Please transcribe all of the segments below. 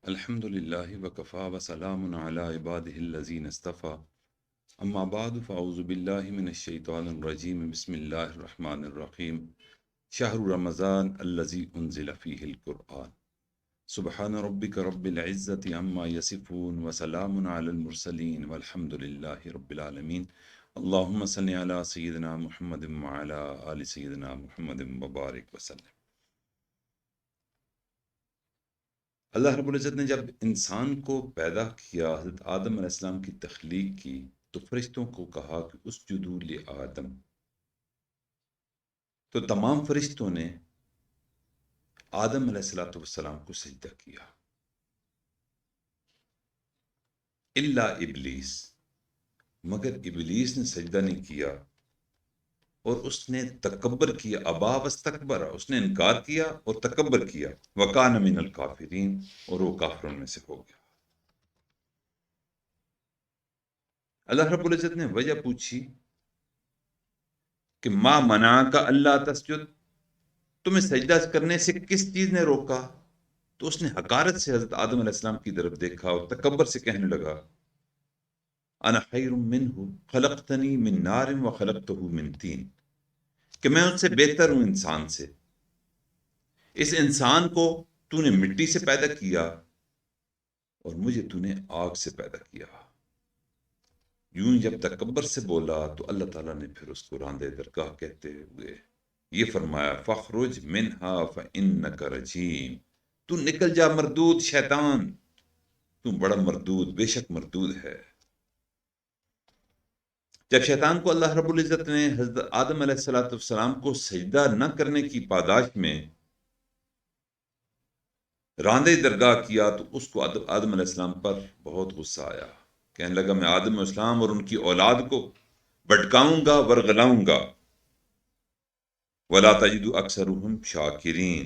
الحمد لله وكفى وسلام على عباده الذين اصطفى اما بعد فاعوذ بالله من الشيطان الرجيم بسم الله الرحمن الرحيم شهر رمضان الذي انزل فيه القرآن سبحان ربك رب العزة عما يصفون وسلام على المرسلين والحمد لله رب العالمين اللهم صل على سيدنا محمد وعلى آل سيدنا محمد وبارك وسلم۔ اللہ رب العزت نے جب انسان کو پیدا کیا، حضرت آدم علیہ السلام کی تخلیق کی، تو فرشتوں کو کہا کہ اسجدوا لآدم، تو تمام فرشتوں نے آدم علیہ السلام کو سجدہ کیا الا ابلیس، مگر ابلیس نے سجدہ نہیں کیا اور اس نے تکبر کیا، ابا واستکبر، اس نے انکار کیا اور تکبر کیا، وکان من الکافرین، اور وہ کافروں میں سے ہو گیا۔ اللہ رب العزت نے وجہ پوچھی کہ ما منعک اللہ تسجد، تمہیں سجدہ کرنے سے کس چیز نے روکا؟ تو اس نے حقارت سے حضرت آدم علیہ السلام کی طرف دیکھا اور تکبر سے کہنے لگا انا خیر منہ خلقتنی من نار وخلقتہ من طین، کہ میں ان سے بہتر ہوں انسان سے، اس انسان کو تو نے مٹی سے پیدا کیا اور مجھے تو نے آگ سے پیدا کیا۔ یوں جب تکبر سے بولا تو اللہ تعالیٰ نے پھر اس کو راندے درگاہ کہتے ہوئے یہ فرمایا فخرج منہا فإنک رجیم، تو نکل جا مردود شیطان، تو بڑا مردود، بے شک مردود ہے۔ جب شیطان کو اللہ رب العزت نے حضرت آدم علیہ السلام کو سجدہ نہ کرنے کی پاداش میں راندے درگاہ کیا تو اس کو آدم علیہ السلام پر بہت غصہ آیا، کہنے لگا میں آدم علیہ السلام اور ان کی اولاد کو بھٹکاؤں گا ورغلاؤں گا، وَلَا تَجِدُ أَكْثَرُهُمْ شَاكِرِينَ،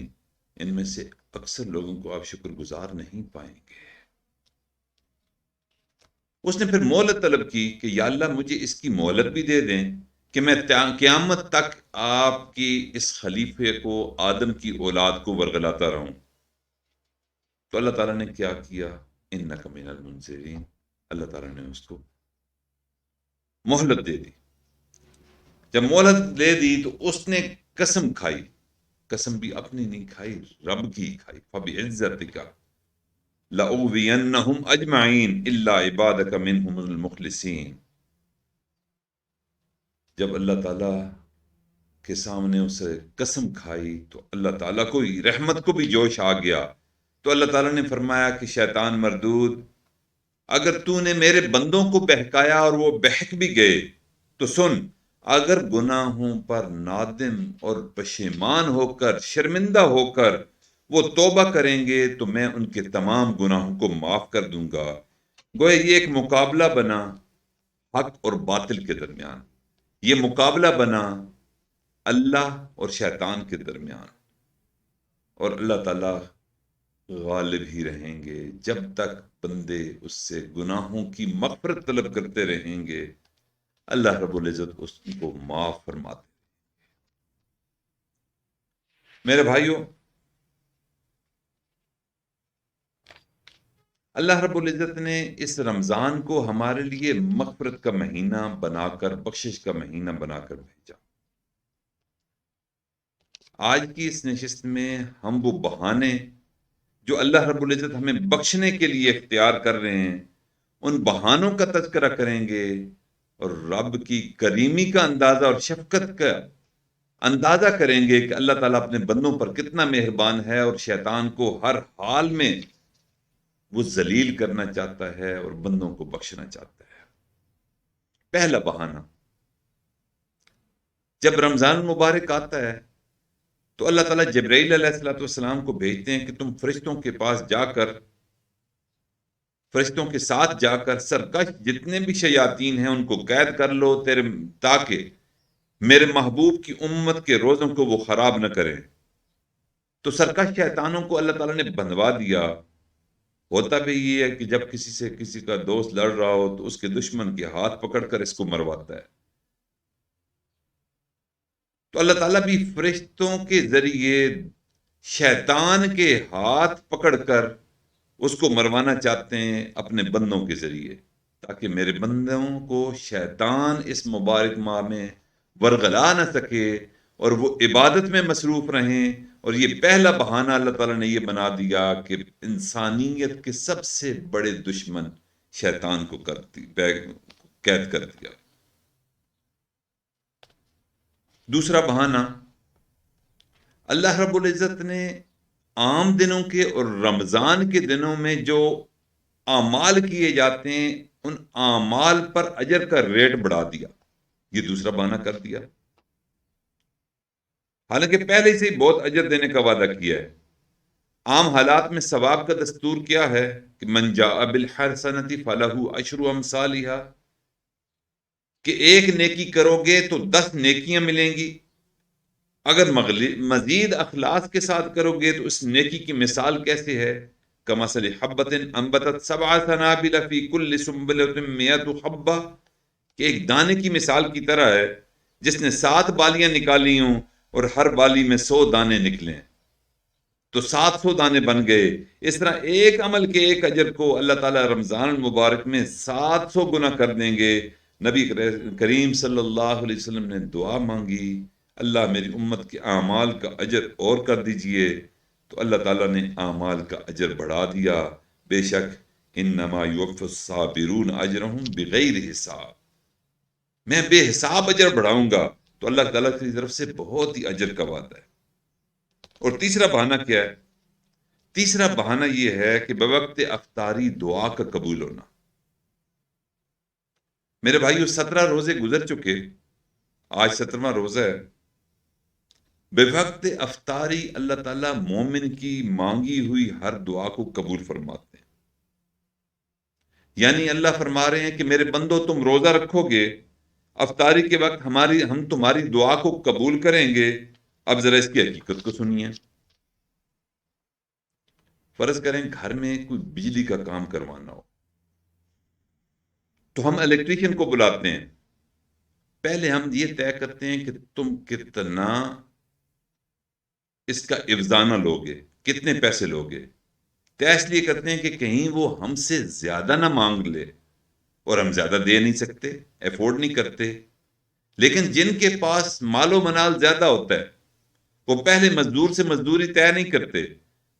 ان میں سے اکثر لوگوں کو آپ شکر گزار نہیں پائیں گے۔ اس نے پھر مہلت طلب کی کہ یا اللہ مجھے اس کی مہلت بھی دے دیں کہ میں قیامت تک آپ کی اس خلیفے کو، آدم کی اولاد کو ورغلاتا رہوں۔ تو اللہ تعالیٰ نے کیا کیا، اِنَّكَ مِنَ الْمُنظِرِينَ، اللہ تعالیٰ نے اس کو مہلت دے دی۔ جب مہلت دے دی تو اس نے قسم کھائی، قسم بھی اپنی نہیں کھائی، رب کی کھائی، فَبِعِزَّتِكَ لَأُغْوِيَنَّهُمْ أَجْمَعِينَ إِلَّا عِبَادَكَ مِنْهُمُ الْمُخْلَصِينَ۔ جب اللہ تعالیٰ کے سامنے اسے قسم کھائی تو اللہ تعالیٰ کو رحمت کو بھی جوش آ گیا، تو اللہ تعالیٰ نے فرمایا کہ شیطان مردود، اگر تو نے میرے بندوں کو بہکایا اور وہ بہک بھی گئے تو سن، اگر گناہوں پر نادم اور پشیمان ہو کر، شرمندہ ہو کر وہ توبہ کریں گے تو میں ان کے تمام گناہوں کو معاف کر دوں گا۔ گویا یہ ایک مقابلہ بنا حق اور باطل کے درمیان، یہ مقابلہ بنا اللہ اور شیطان کے درمیان، اور اللہ تعالیٰ غالب ہی رہیں گے جب تک بندے اس سے گناہوں کی مغفرت طلب کرتے رہیں گے، اللہ رب العزت اس کو معاف فرماتے۔ میرے بھائیوں، اللہ رب العزت نے اس رمضان کو ہمارے لیے مغفرت کا مہینہ بنا کر، بخشش کا مہینہ بنا کر بھیجا۔ آج کی اس نشست میں ہم وہ بہانے جو اللہ رب العزت ہمیں بخشنے کے لیے اختیار کر رہے ہیں، ان بہانوں کا تذکرہ کریں گے اور رب کی کریمی کا اندازہ اور شفقت کا اندازہ کریں گے کہ اللہ تعالیٰ اپنے بندوں پر کتنا مہربان ہے اور شیطان کو ہر حال میں وہ ذلیل کرنا چاہتا ہے اور بندوں کو بخشنا چاہتا ہے۔ پہلا بہانہ، جب رمضان مبارک آتا ہے تو اللہ تعالیٰ جبرائیل علیہ السلام کو بھیجتے ہیں کہ تم فرشتوں کے پاس جا کر، فرشتوں کے ساتھ جا کر سرکش جتنے بھی شیاطین ہیں ان کو قید کر لو، تاکہ میرے محبوب کی امت کے روزوں کو وہ خراب نہ کریں۔ تو سرکش شیطانوں کو اللہ تعالیٰ نے بندوا دیا۔ ہوتا بھی یہ ہے کہ جب کسی سے کسی کا دوست لڑ رہا ہو تو اس کے دشمن کے ہاتھ پکڑ کر اس کو مرواتا ہے، تو اللہ تعالیٰ بھی فرشتوں کے ذریعے شیطان کے ہاتھ پکڑ کر اس کو مروانا چاہتے ہیں اپنے بندوں کے ذریعے، تاکہ میرے بندوں کو شیطان اس مبارک ماہ میں ورغلا نہ سکے اور وہ عبادت میں مصروف رہیں۔ اور یہ پہلا بہانہ اللہ تعالیٰ نے یہ بنا دیا کہ انسانیت کے سب سے بڑے دشمن شیطان کو قید کر دیا۔ دوسرا بہانہ، اللہ رب العزت نے عام دنوں کے اور رمضان کے دنوں میں جو اعمال کیے جاتے ہیں ان اعمال پر اجر کا ریٹ بڑھا دیا، یہ دوسرا بہانہ کر دیا۔ حالانکہ پہلے سے ہی بہت اجر دینے کا وعدہ کیا ہے۔ عام حالات میں ثواب کا دستور کیا ہے کہ من جاء بالحسنۃ فلہ عشر امثالھا، کہ ایک نیکی کرو گے تو 10 نیکیاں ملیں گی، اگر مزید اخلاص کے ساتھ کرو گے تو اس نیکی کی مثال کیسے ہے؟ کمثل حبۃ انبتت 7 سنابل فی کل سنبلۃ 100 حبہ، کہ ایک دانے کی مثال کی طرح ہے جس نے 7 بالیاں نکالی ہوں اور ہر بالی میں 100 دانے نکلیں تو 700 دانے بن گئے۔ اس طرح ایک عمل کے ایک اجر کو اللہ تعالیٰ رمضان المبارک میں 700 گنا کر دیں گے۔ نبی کریم صلی اللہ علیہ وسلم نے دعا مانگی، اللہ میری امت کے اعمال کا اجر اور کر دیجئے، تو اللہ تعالیٰ نے اعمال کا اجر بڑھا دیا۔ بے شک انما یوفی الصابرون اجرہم بغیر حساب، میں بے حساب اجر بڑھاؤں گا، تو اللہ تعالیٰ کی طرف سے بہت ہی اجر کا وعدہ ہے۔ اور تیسرا بہانہ کیا ہے؟ تیسرا بہانہ یہ ہے کہ بوقت افطاری دعا کا قبول ہونا۔ میرے بھائیو 17 روزے گزر چکے، آج 17واں روزہ ہے۔ بے وقت افطاری اللہ تعالیٰ مومن کی مانگی ہوئی ہر دعا کو قبول فرماتے ہیں۔ یعنی اللہ فرما رہے ہیں کہ میرے بندو تم روزہ رکھو گے، افطاری کے وقت ہم تمہاری دعا کو قبول کریں گے۔ اب ذرا اس کی حقیقت کو سنیے۔ فرض کریں گھر میں کوئی بجلی کا کام کروانا ہو تو ہم الیکٹریشین کو بلاتے ہیں۔ پہلے ہم یہ طے کرتے ہیں کہ تم کتنا اس کا افزانہ لوگے، کتنے پیسے لوگے۔ طے اس لیے کرتے ہیں کہ کہیں وہ ہم سے زیادہ نہ مانگ لے، اور ہم زیادہ دے نہیں سکتے، افورڈ نہیں کرتے۔ لیکن جن کے پاس مال و منال زیادہ ہوتا ہے وہ پہلے مزدور سے مزدوری طے نہیں کرتے،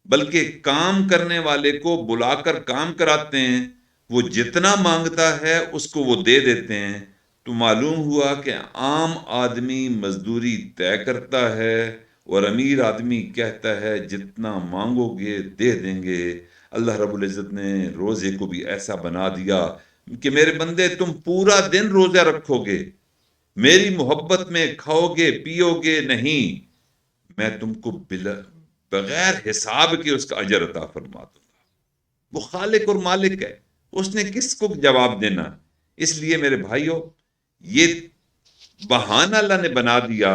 بلکہ کام کرنے والے کو بلا کر کام کراتے ہیں، وہ جتنا مانگتا ہے اس کو وہ دے دیتے ہیں۔ تو معلوم ہوا کہ عام آدمی مزدوری طے کرتا ہے اور امیر آدمی کہتا ہے جتنا مانگو گے دے دیں گے۔ اللہ رب العزت نے روزے کو بھی ایسا بنا دیا کہ میرے بندے تم پورا دن روزہ رکھو گے، میری محبت میں کھاؤ گے پیو گے نہیں، میں تم کو بغیر حساب کے اس کا اجر عطا فرما دوں گا۔ وہ خالق اور مالک ہے، اس نے کس کو جواب دینا؟ اس لیے میرے بھائیوں یہ بہانہ اللہ نے بنا دیا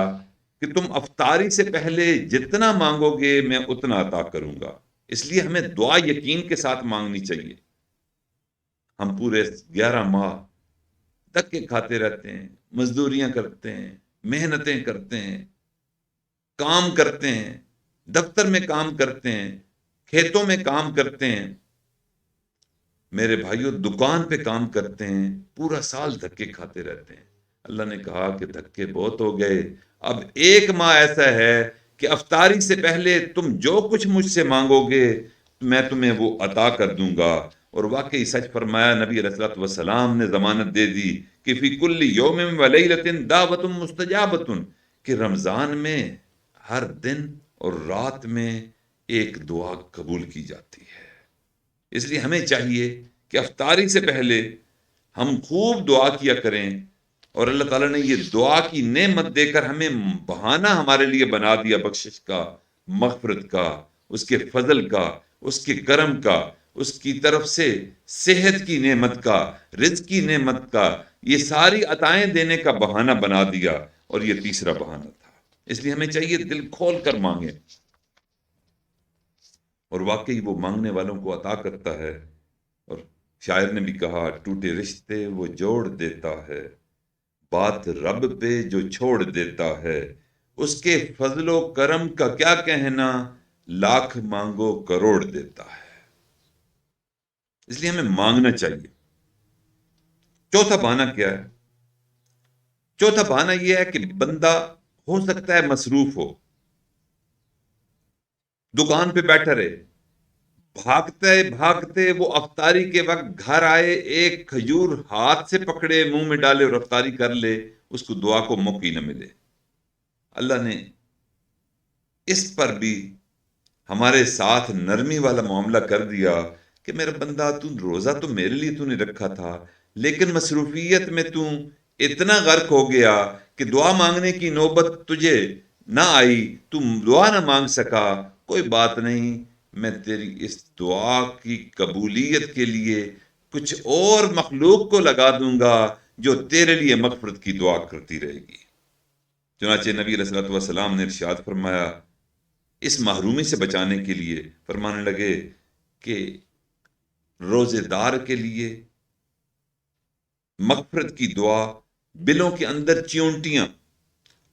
کہ تم افطاری سے پہلے جتنا مانگو گے میں اتنا عطا کروں گا۔ اس لیے ہمیں دعا یقین کے ساتھ مانگنی چاہیے۔ ہم پورے 11 ماہ دھکے کھاتے رہتے ہیں، مزدوریاں کرتے ہیں، محنتیں کرتے ہیں، کام کرتے ہیں، دفتر میں کام کرتے ہیں، کھیتوں میں کام کرتے ہیں، میرے بھائیوں دکان پہ کام کرتے ہیں، پورا سال دھکے کھاتے رہتے ہیں۔ اللہ نے کہا کہ دھکے بہت ہو گئے، اب 1 ماہ ایسا ہے کہ افطاری سے پہلے تم جو کچھ مجھ سے مانگو گے میں تمہیں وہ عطا کر دوں گا۔ اور واقعی سچ فرمایا، نبی علیہ الصلوۃ والسلام نے ضمانت دے دی کہ فی کل یوم و لیلۃ دعوۃ مستجابۃ، کہ رمضان میں ہر دن اور رات میں ایک دعا قبول کی جاتی ہے۔ اس لیے ہمیں چاہیے کہ افطاری سے پہلے ہم خوب دعا کیا کریں، اور اللہ تعالیٰ نے یہ دعا کی نعمت دے کر ہمیں بہانہ ہمارے لیے بنا دیا بخشش کا، مغفرت کا، اس کے فضل کا، اس کے کرم کا، اس کی طرف سے صحت کی نعمت کا، رزق کی نعمت کا، یہ ساری عطائیں دینے کا بہانہ بنا دیا۔ اور یہ تیسرا بہانہ تھا۔ اس لیے ہمیں چاہیے دل کھول کر مانگیں، اور واقعی وہ مانگنے والوں کو عطا کرتا ہے۔ اور شاعر نے بھی کہا ٹوٹے رشتے وہ جوڑ دیتا ہے، بات رب پہ جو چھوڑ دیتا ہے، اس کے فضل و کرم کا کیا کہنا، لاکھ مانگو کروڑ دیتا ہے۔ اس لیے ہمیں مانگنا چاہیے۔ چوتھا بہانہ کیا ہے؟ چوتھا بہانہ یہ ہے کہ بندہ ہو سکتا ہے مصروف ہو، دکان پہ بیٹھا رہے، بھاگتے بھاگتے وہ افطاری کے وقت گھر آئے، ایک کھجور ہاتھ سے پکڑے، منہ میں ڈالے اور افطاری کر لے، اس کو دعا کو موقع نہ ملے۔ اللہ نے اس پر بھی ہمارے ساتھ نرمی والا معاملہ کر دیا کہ میرا بندہ، تو روزہ تو میرے لیے تو نے رکھا تھا، لیکن مصروفیت میں تو اتنا غرق ہو گیا کہ دعا مانگنے کی نوبت تجھے نہ آئی، تو دعا نہ مانگ سکا۔ کوئی بات نہیں، میں تیری اس دعا کی قبولیت کے لیے کچھ اور مخلوق کو لگا دوں گا جو تیرے لیے مغفرت کی دعا کرتی رہے گی۔ چنانچہ نبی علیہ الصلوۃ والسلام نے ارشاد فرمایا، اس محرومی سے بچانے کے لیے فرمانے لگے کہ روزے دار کے لیے مغفرت کی دعا، بلوں کے اندر چیونٹیاں،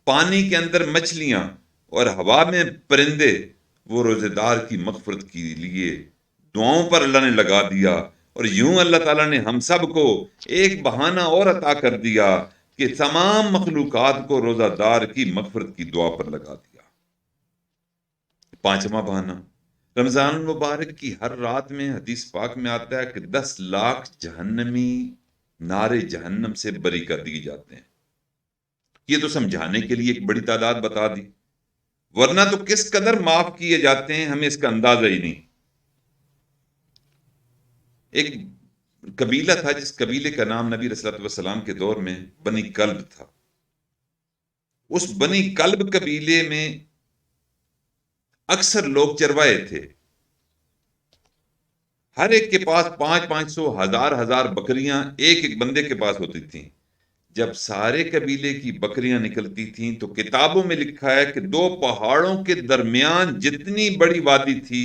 پانی کے اندر مچھلیاں اور ہوا میں پرندے، وہ روزے دار کی مغفرت کے لیے دعاؤں پر اللہ نے لگا دیا۔ اور یوں اللہ تعالیٰ نے ہم سب کو ایک بہانہ اور عطا کر دیا کہ تمام مخلوقات کو روزہ دار کی مغفرت کی دعا پر لگا دیا۔ پانچواں بہانہ، رمضان المبارک کی ہر رات میں حدیث پاک میں آتا ہے کہ 10 لاکھ جہنمی نار جہنم سے بری کر دیے جاتے ہیں۔ یہ تو سمجھانے کے لیے ایک بڑی تعداد بتا دی، ورنہ تو کس قدر معاف کیے جاتے ہیں ہمیں اس کا اندازہ ہی نہیں۔ ایک قبیلہ تھا جس قبیلے کا نام نبی رسول اللہ والسلام کے دور میں بنی کلب تھا۔ اس بنی کلب قبیلے میں اکثر لوگ چروائے تھے، ہر ایک کے پاس 500 ہزار بکریاں ایک ایک بندے کے پاس ہوتی تھیں۔ جب سارے قبیلے کی بکریاں نکلتی تھیں تو کتابوں میں لکھا ہے کہ 2 پہاڑوں کے درمیان جتنی بڑی وادی تھی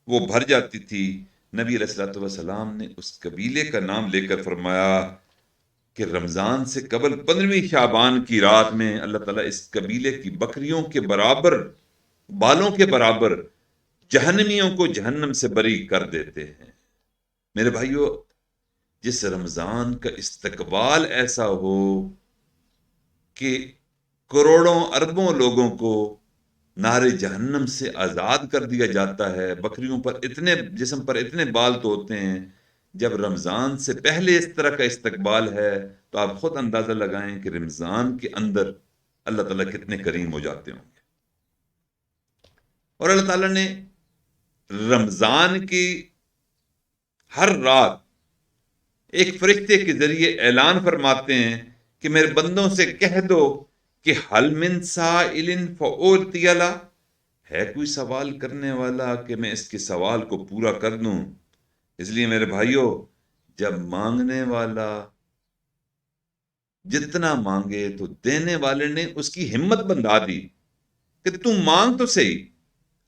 وہ بھر جاتی تھی۔ نبی علیہ الصلوۃ والسلام نے اس قبیلے کا نام لے کر فرمایا کہ رمضان سے قبل 15ویں شعبان کی رات میں اللہ تعالیٰ اس قبیلے کی بکریوں کے برابر، بالوں کے برابر جہنمیوں کو جہنم سے بری کر دیتے ہیں۔ میرے بھائیو، جس رمضان کا استقبال ایسا ہو کہ کروڑوں اربوں لوگوں کو نار جہنم سے آزاد کر دیا جاتا ہے، بکریوں پر اتنے، جسم پر اتنے بال تو ہوتے ہیں، جب رمضان سے پہلے اس طرح کا استقبال ہے تو آپ خود اندازہ لگائیں کہ رمضان کے اندر اللہ تعالیٰ کتنے کریم ہو جاتے ہوں گے۔ اور اللہ تعالیٰ نے رمضان کی ہر رات ایک فرشتے کے ذریعے اعلان فرماتے ہیں کہ میرے بندوں سے کہہ دو کہ حل من سائل فأعطی لہ، ہے کوئی سوال کرنے والا کہ میں اس کے سوال کو پورا کر دوں۔ اس لیے میرے بھائیوں، جب مانگنے والا جتنا مانگے تو دینے والے نے اس کی ہمت بندھا دی کہ تم مانگ تو صحیح،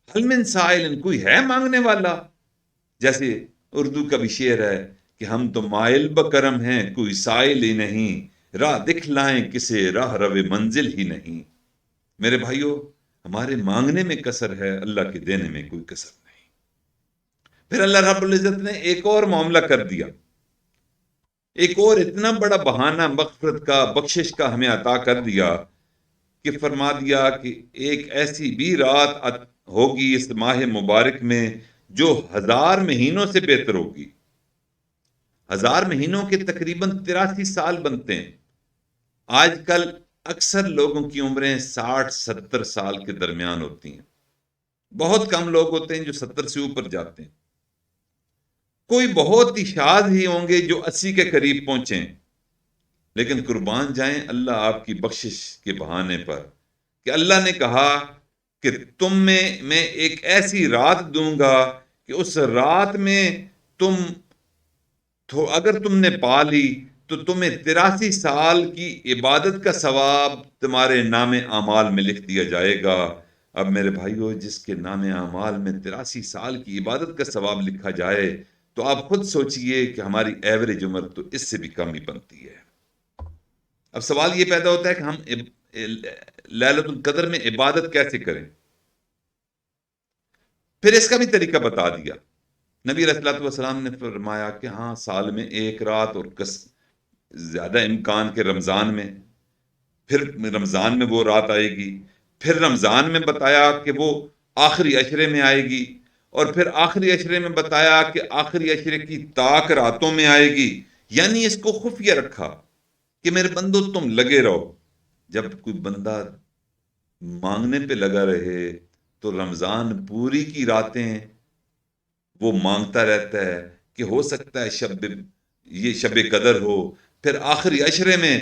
حل من سائل، کوئی ہے مانگنے والا۔ جیسے اردو کا بھی شعر ہے کہ ہم تو مائل بکرم ہیں، کوئی سائل ہی نہیں، راہ دکھلائیں کسے راہ رو منزل ہی نہیں۔ میرے بھائیوں، ہمارے مانگنے میں کسر ہے، اللہ کے دینے میں کوئی کسر نہیں۔ پھر اللہ رب العزت نے ایک اور معاملہ کر دیا، ایک اور اتنا بڑا بہانہ مغفرت کا، بخشش کا ہمیں عطا کر دیا کہ فرما دیا کہ ایک ایسی بھی رات ہوگی اس ماہ مبارک میں جو 1000 مہینوں سے بہتر ہوگی۔ 1000 مہینوں کے تقریباً 83 سال بنتے ہیں۔ آج کل اکثر لوگوں کی عمریں 60-70 سال کے درمیان ہوتی ہیں، بہت کم لوگ ہوتے ہیں جو 70 سے اوپر جاتے ہیں، کوئی بہت ہی شاذ ہی ہوں گے جو 80 کے قریب پہنچیں۔ لیکن قربان جائیں اللہ آپ کی بخشش کے بہانے پر کہ اللہ نے کہا کہ تم میں ایک ایسی رات دوں گا کہ اس رات میں تم اگر تم نے پا لی تو تمہیں 83 سال کی عبادت کا ثواب تمہارے نام اعمال میں لکھ دیا جائے گا۔ اب میرے بھائیو، جس کے نام اعمال میں 83 سال کی عبادت کا ثواب لکھا جائے تو آپ خود سوچئے کہ ہماری ایوریج عمر تو اس سے بھی کم ہی بنتی ہے۔ اب سوال یہ پیدا ہوتا ہے کہ ہم لیلۃ القدر میں عبادت کیسے کریں؟ پھر اس کا بھی طریقہ بتا دیا نبی علیہ الصلوۃ والسلام نے فرمایا کہ ہاں سال میں ایک رات، اور زیادہ امکان کے رمضان میں، پھر رمضان میں وہ رات آئے گی، پھر رمضان میں بتایا کہ وہ آخری عشرے میں آئے گی، اور پھر آخری عشرے میں بتایا کہ آخری عشرے کی طاق راتوں میں آئے گی۔ یعنی اس کو خفیہ رکھا کہ میرے بندو تم لگے رہو۔ جب کوئی بندہ مانگنے پہ لگا رہے تو رمضان پوری کی راتیں وہ مانگتا رہتا ہے کہ ہو سکتا ہے یہ شب قدر ہو، پھر آخری عشرے میں،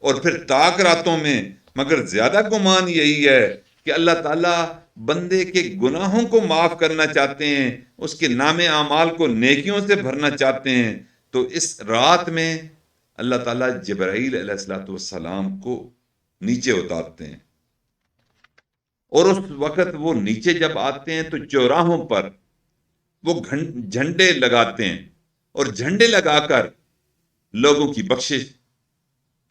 اور پھر طاق راتوں میں۔ مگر زیادہ گمان یہی ہے کہ اللہ تعالیٰ بندے کے گناہوں کو معاف کرنا چاہتے ہیں، اس کے نام اعمال کو نیکیوں سے بھرنا چاہتے ہیں۔ تو اس رات میں اللہ تعالیٰ جبرائیل علیہ الصلوۃ والسلام کو نیچے اتارتے ہیں، اور اس وقت وہ نیچے جب آتے ہیں تو چوراہوں پر وہ جھنڈے لگاتے ہیں، اور جھنڈے لگا کر لوگوں کی بخشش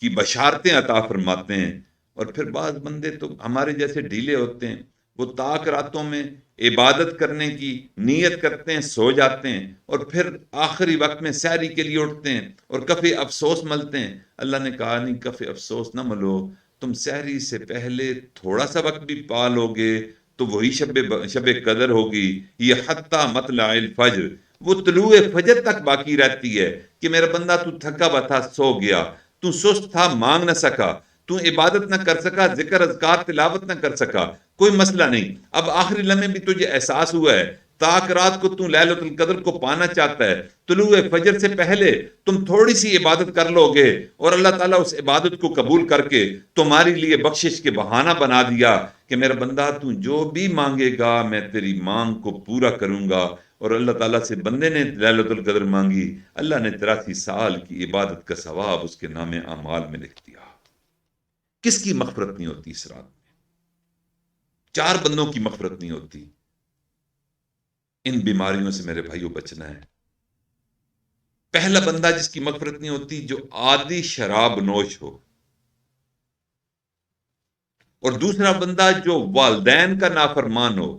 کی بشارتیں عطا فرماتے ہیں۔ اور پھر بعض بندے تو ہمارے جیسے ڈھیلے ہوتے ہیں، وہ طاق راتوں میں عبادت کرنے کی نیت کرتے ہیں، سو جاتے ہیں، اور پھر آخری وقت میں سحری کے لیے اٹھتے ہیں اور کفِ افسوس ملتے ہیں۔ اللہ نے کہا نہیں، کفِ افسوس نہ ملو، تم سحری سے پہلے تھوڑا سا وقت بھی پا لو گے تو وہی شب قدر ہوگی۔ یہ حتیٰ مطلع الفجر، وہ طلوع فجر تک باقی رہتی ہے کہ میرا بندہ تو تھکا ہوا تھا، سو گیا، تو سست تھا، مانگ نہ سکا، تو عبادت نہ کر سکا، ذکر اذکار تلاوت نہ کر سکا، کوئی مسئلہ نہیں۔ اب آخری لمحے بھی تجھے احساس ہوا ہے، طاق رات کو تو لیلۃ القدر کو پانا چاہتا ہے، طلوع فجر سے پہلے تم تھوڑی سی عبادت کر لو گے، اور اللہ تعالیٰ اس عبادت کو قبول کر کے تمہارے لیے بخشش کے بہانہ بنا دیا کہ میرا بندہ تو جو بھی مانگے گا میں تیری مانگ کو پورا کروں گا۔ اور اللہ تعالیٰ سے بندے نے لیلۃ القدر مانگی، اللہ نے 83 سال کی عبادت کا ثواب اس کے نام اعمال میں لکھ دیا۔ کس کی مغفرت نہیں ہوتی اس رات میں؟ 4 بندوں کی مغفرت نہیں ہوتی۔ ان بیماریوں سے میرے بھائیوں بچنا ہے۔ پہلا بندہ جس کی مغفرت نہیں ہوتی، جو عادی شراب نوش ہو، اور دوسرا بندہ جو والدین کا نافرمان ہو،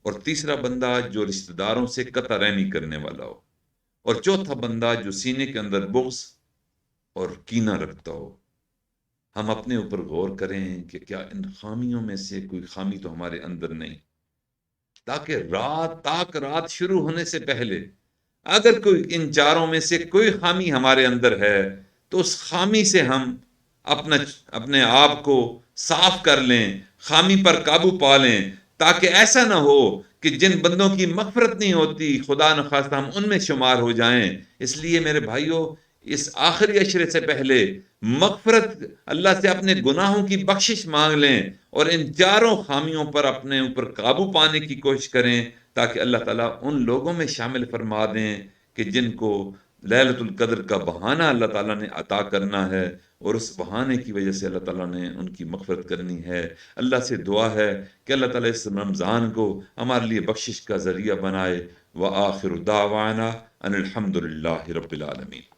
اور تیسرا بندہ جو رشتہ داروں سے قطع رحمی کرنے والا ہو، اور چوتھا بندہ جو سینے کے اندر بغض اور کینہ رکھتا ہو۔ ہم اپنے اوپر غور کریں کہ کیا ان خامیوں میں سے کوئی خامی تو ہمارے اندر نہیں، تاکہ رات شروع ہونے سے پہلے اگر کوئی ان 4 میں سے کوئی خامی ہمارے اندر ہے تو اس خامی سے ہم اپنے آپ کو صاف کر لیں، خامی پر قابو پا لیں، تاکہ ایسا نہ ہو کہ جن بندوں کی مغفرت نہیں ہوتی خدا نخواستہ ہم ان میں شمار ہو جائیں۔ اس لیے میرے بھائیوں، اس آخری عشرے سے پہلے مغفرت، اللہ سے اپنے گناہوں کی بخشش مانگ لیں، اور ان 4 خامیوں پر اپنے اوپر قابو پانے کی کوشش کریں، تاکہ اللہ تعالیٰ ان لوگوں میں شامل فرما دیں کہ جن کو لیلۃ القدر کا بہانہ اللہ تعالیٰ نے عطا کرنا ہے، اور اس بہانے کی وجہ سے اللہ تعالیٰ نے ان کی مغفرت کرنی ہے۔ اللہ سے دعا ہے کہ اللہ تعالیٰ اس رمضان کو ہمارے لیے بخشش کا ذریعہ بنائے۔ وآخر دعوانا ان الحمد للہ رب العالمین۔